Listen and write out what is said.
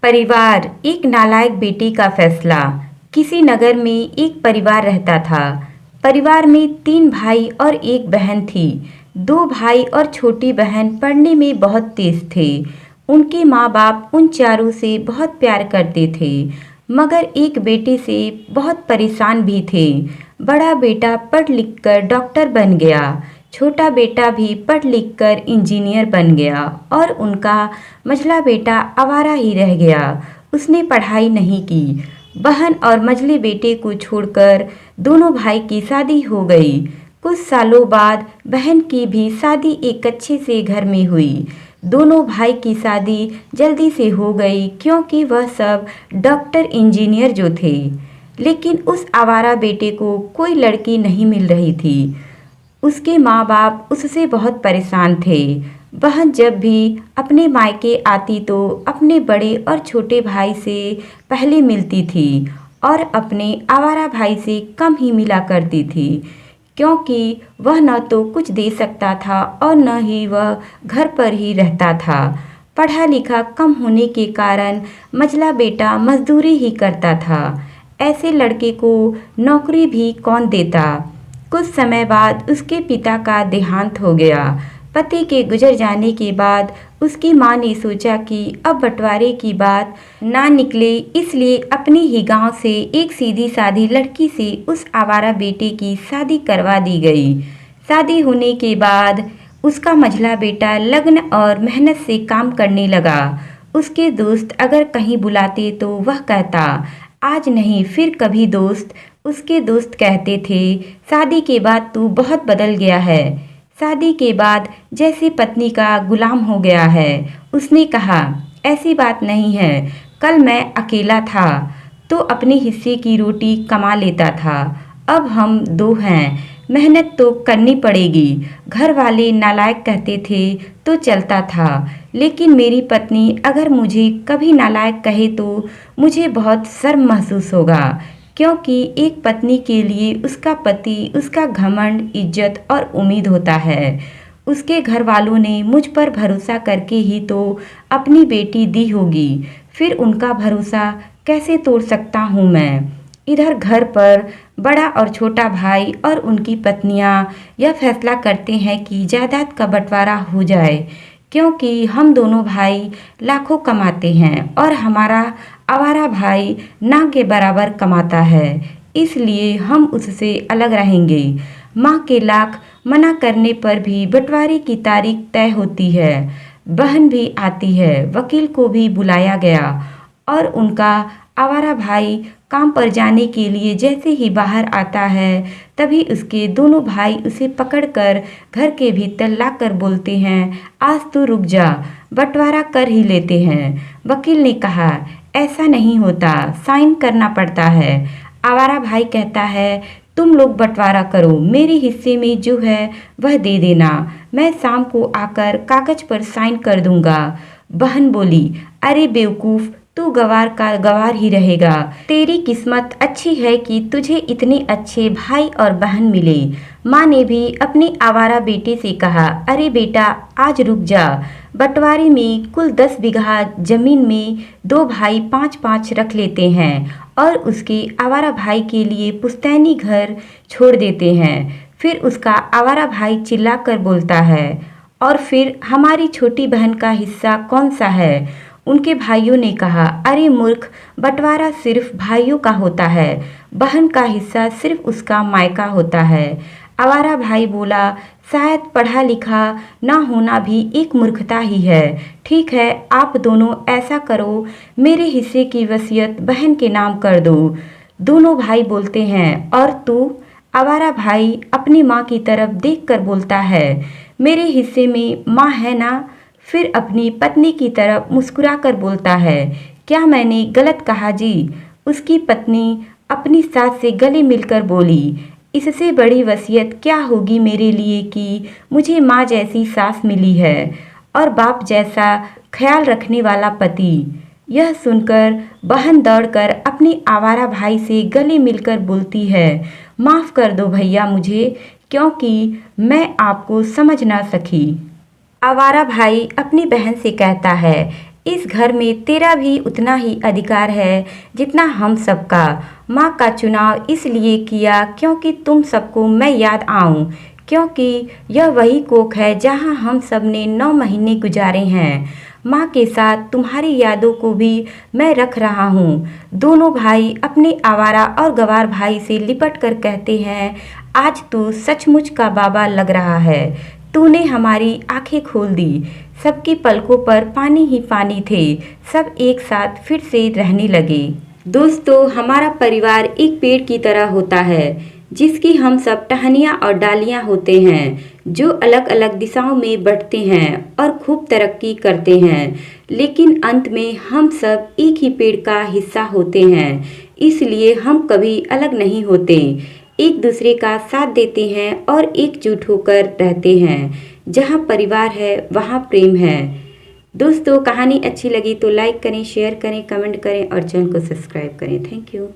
परिवार एक नालायक बेटे का फैसला। किसी नगर में एक परिवार रहता था। परिवार में 3 भाई और एक बहन थी। 2 भाई और छोटी बहन पढ़ने में बहुत तेज थे। उनके माँ बाप उन चारों से बहुत प्यार करते थे, मगर एक बेटे से बहुत परेशान भी थे। बड़ा बेटा पढ़ लिख कर डॉक्टर बन गया, छोटा बेटा भी पढ़ लिख कर इंजीनियर बन गया और उनका मझला बेटा आवारा ही रह गया। उसने पढ़ाई नहीं की। बहन और मझले बेटे को छोड़कर दोनों भाई की शादी हो गई। कुछ सालों बाद बहन की भी शादी एक अच्छे से घर में हुई। दोनों भाई की शादी जल्दी से हो गई क्योंकि वह सब डॉक्टर इंजीनियर जो थे। लेकिन उस आवारा बेटे को कोई लड़की नहीं मिल रही थी। उसके माँ बाप उससे बहुत परेशान थे। बहन जब भी अपने मायके आती तो अपने बड़े और छोटे भाई से पहले मिलती थी और अपने आवारा भाई से कम ही मिला करती थी, क्योंकि वह न तो कुछ दे सकता था और न ही वह घर पर ही रहता था। पढ़ा लिखा कम होने के कारण मझला बेटा मजदूरी ही करता था। ऐसे लड़के को नौकरी भी कौन देता। कुछ समय बाद उसके पिता का देहांत हो गया। पति के गुजर जाने के बाद उसकी माँ ने सोचा कि अब बंटवारे की बात ना निकले, इसलिए अपने ही गांव से एक सीधी सादी लड़की से उस आवारा बेटे की शादी करवा दी गई। शादी होने के बाद उसका मझला बेटा लगन और मेहनत से काम करने लगा। उसके दोस्त अगर कहीं बुलाते तो वह कहता, आज नहीं फिर कभी दोस्त। उसके दोस्त कहते थे, शादी के बाद तू बहुत बदल गया है, शादी के बाद जैसे पत्नी का गुलाम हो गया है। उसने कहा, ऐसी बात नहीं है, कल मैं अकेला था तो अपने हिस्से की रोटी कमा लेता था, अब हम 2 हैं, मेहनत तो करनी पड़ेगी। घर वाले नालायक कहते थे तो चलता था, लेकिन मेरी पत्नी अगर मुझे कभी नालायक कहे तो मुझे बहुत शर्म महसूस होगा, क्योंकि एक पत्नी के लिए उसका पति उसका घमंड, इज्जत और उम्मीद होता है। उसके घर वालों ने मुझ पर भरोसा करके ही तो अपनी बेटी दी होगी, फिर उनका भरोसा कैसे तोड़ सकता हूँ मैं। इधर घर पर बड़ा और छोटा भाई और उनकी पत्नियां यह फैसला करते हैं कि जायदाद का बंटवारा हो जाए, क्योंकि हम दोनों भाई लाखों कमाते हैं और हमारा आवारा भाई ना के बराबर कमाता है, इसलिए हम उससे अलग रहेंगे। माँ के लाख मना करने पर भी बंटवारे की तारीख तय होती है। बहन भी आती है, वकील को भी बुलाया गया और उनका आवारा भाई काम पर जाने के लिए जैसे ही बाहर आता है तभी उसके दोनों भाई उसे पकड़कर घर के भीतर लाकर बोलते हैं, आज तो रुक जा, बंटवारा कर ही लेते हैं। वकील ने कहा, ऐसा नहीं होता, साइन करना पड़ता है। आवारा भाई कहता है, तुम लोग बंटवारा करो, मेरे हिस्से में जो है वह दे देना, मैं शाम को आकर कागज पर साइन कर दूंगा। बहन बोली, अरे बेवकूफ, तू गवार का गवार ही रहेगा। तेरी किस्मत अच्छी है कि तुझे इतने अच्छे भाई और बहन मिले। माँ ने भी अपने आवारा बेटे से कहा, अरे बेटा, आज रुक जा, बंटवारे में कुल 10 बीघा जमीन में 2 भाई 5-5 रख लेते हैं और उसके आवारा भाई के लिए पुश्तैनी घर छोड़ देते हैं। फिर उसका आवारा भाई चिल्लाकर बोलता है, और फिर हमारी छोटी बहन का हिस्सा कौन सा है। उनके भाइयों ने कहा, अरे मूर्ख, बंटवारा सिर्फ भाइयों का होता है, बहन का हिस्सा सिर्फ उसका मायका होता है। आवारा भाई बोला, शायद पढ़ा लिखा ना होना भी एक मूर्खता ही है। ठीक है, आप दोनों ऐसा करो, मेरे हिस्से की वसीयत बहन के नाम कर दो। दोनों भाई बोलते हैं, और तू? आवारा भाई अपनी माँ की तरफ देखकर बोलता है, मेरे हिस्से में माँ है ना। फिर अपनी पत्नी की तरफ मुस्कुराकर बोलता है, क्या मैंने गलत कहा जी। उसकी पत्नी अपनी सास से गले मिलकर बोली, इससे बड़ी वसीयत क्या होगी मेरे लिए कि मुझे माँ जैसी सास मिली है और बाप जैसा ख्याल रखने वाला पति। यह सुनकर बहन दौड़कर अपने आवारा भाई से गले मिलकर बोलती है, माफ़ कर दो भैया मुझे, क्योंकि मैं आपको समझ ना सकी। आवारा भाई अपनी बहन से कहता है, इस घर में तेरा भी उतना ही अधिकार है जितना हम सबका। माँ का चुनाव इसलिए किया क्योंकि तुम सबको मैं याद आऊं, क्योंकि यह वही कोख है जहां हम सब ने 9 महीने गुजारे हैं। माँ के साथ तुम्हारी यादों को भी मैं रख रहा हूँ। दोनों भाई अपने आवारा और गवार भाई से लिपट कर कहते हैं, आज तू सचमुच का बाबा लग रहा है। तूने हमारी आंखें खोल दी। सबकी पलकों पर पानी ही पानी थे। सब एक साथ फिर से रहने लगे। दोस्तों, हमारा परिवार एक पेड़ की तरह होता है जिसकी हम सब टहनियाँ और डालियाँ होते हैं, जो अलग अलग दिशाओं में बढ़ते हैं और खूब तरक्की करते हैं, लेकिन अंत में हम सब एक ही पेड़ का हिस्सा होते हैं। इसलिए हम कभी अलग नहीं होते, एक दूसरे का साथ देते हैं और एकजुट होकर रहते हैं। जहाँ परिवार है वहाँ प्रेम है। दोस्तों, कहानी अच्छी लगी तो लाइक करें, शेयर करें, कमेंट करें और चैनल को सब्सक्राइब करें। Thank you.